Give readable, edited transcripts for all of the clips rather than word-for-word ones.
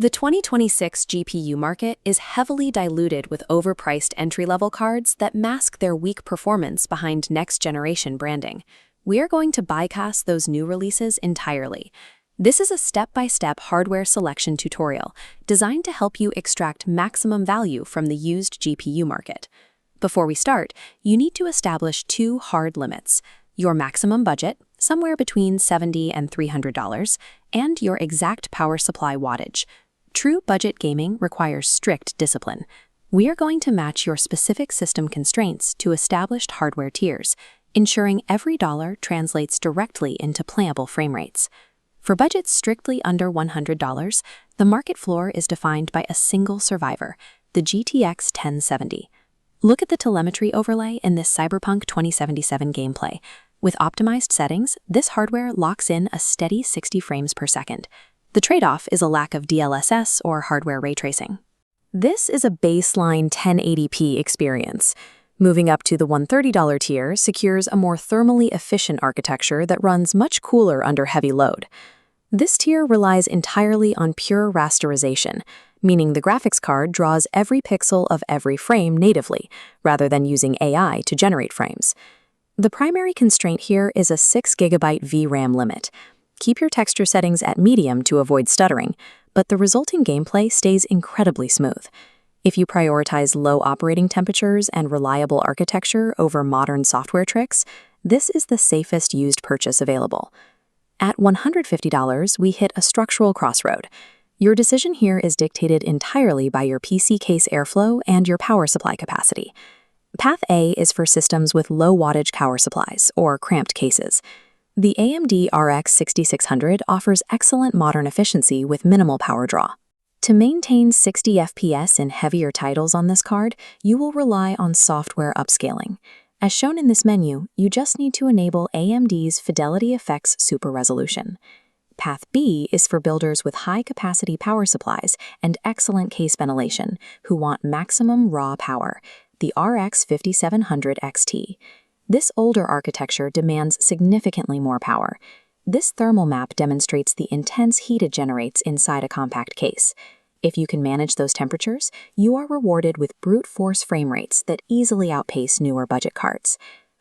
The 2026 GPU market is heavily diluted with overpriced entry-level cards that mask their weak performance behind next-generation branding. We are going to bypass those new releases entirely. This is a step-by-step hardware selection tutorial designed to help you extract maximum value from the used GPU market. Before we start, you need to establish two hard limits: your maximum budget, somewhere between $70 and $300, and your exact power supply wattage. True budget gaming requires strict discipline. We are going to match your specific system constraints to established hardware tiers, ensuring every dollar translates directly into playable frame rates. For budgets strictly under $100, the market floor is defined by a single survivor, the GTX 1070. Look at the telemetry overlay in this Cyberpunk 2077 gameplay. With optimized settings, this hardware locks in a steady 60 frames per second. The trade-off is a lack of DLSS or hardware ray tracing. This is a baseline 1080p experience. Moving up to the $130 tier secures a more thermally efficient architecture that runs much cooler under heavy load. This tier relies entirely on pure rasterization, meaning the graphics card draws every pixel of every frame natively, rather than using AI to generate frames. The primary constraint here is a 6 GB VRAM limit. Keep your texture settings at medium to avoid stuttering, but the resulting gameplay stays incredibly smooth. If you prioritize low operating temperatures and reliable architecture over modern software tricks, this is the safest used purchase available. At $150, we hit a structural crossroad. Your decision here is dictated entirely by your PC case airflow and your power supply capacity. Path A is for systems with low wattage power supplies, or cramped cases. The AMD RX 6600 offers excellent modern efficiency with minimal power draw. To maintain 60 FPS in heavier titles on this card, you will rely on software upscaling. As shown in this menu, you just need to enable AMD's Fidelity Effects Super Resolution. Path B is for builders with high-capacity power supplies and excellent case ventilation who want maximum raw power, the RX 5700 XT. This older architecture demands significantly more power. This thermal map demonstrates the intense heat it generates inside a compact case. If you can manage those temperatures, you are rewarded with brute force frame rates that easily outpace newer budget cards.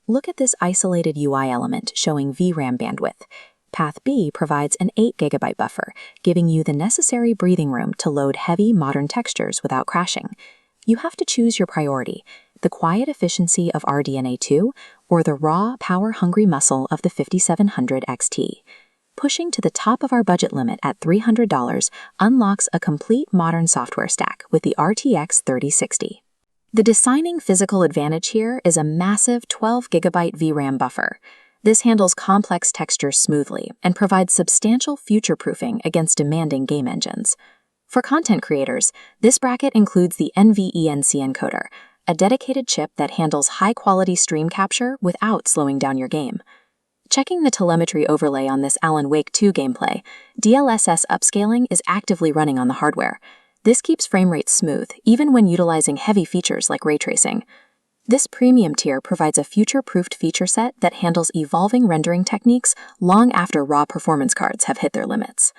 Look at this isolated UI element showing VRAM bandwidth. Path B provides an 8 GB buffer, giving you the necessary breathing room to load heavy modern textures without crashing. You have to choose your priority: the quiet efficiency of RDNA 2 or the raw, power-hungry muscle of the 5700 XT. Pushing to the top of our budget limit at $300 unlocks a complete modern software stack with the RTX 3060. The deciding physical advantage here is a massive 12 GB VRAM buffer. This handles complex textures smoothly and provides substantial future-proofing against demanding game engines. For content creators, this bracket includes the NVENC encoder, a dedicated chip that handles high-quality stream capture without slowing down your game. Checking the telemetry overlay on this Alan Wake 2 gameplay, DLSS upscaling is actively running on the hardware. This keeps frame rates smooth, even when utilizing heavy features like ray tracing. This premium tier provides a future-proofed feature set that handles evolving rendering techniques long after raw performance cards have hit their limits.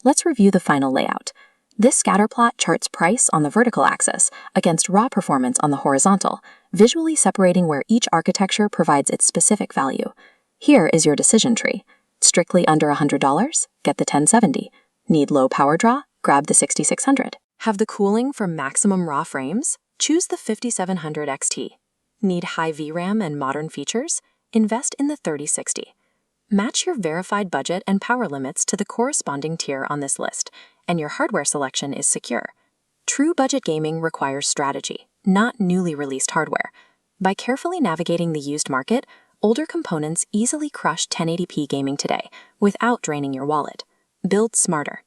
Let's review the final layout. This scatter plot charts price on the vertical axis against raw performance on the horizontal, visually separating where each architecture provides its specific value. Here is your decision tree. Strictly under $100? Get the 1070. Need low power draw? Grab the 6600. Have the cooling for maximum raw frames? Choose the 5700 XT. Need high VRAM and modern features? Invest in the 3060. Match your verified budget and power limits to the corresponding tier on this list, and your hardware selection is secure. True budget gaming requires strategy, not newly released hardware. By carefully navigating the used market, older components easily crush 1080p gaming today without draining your wallet. Build smarter.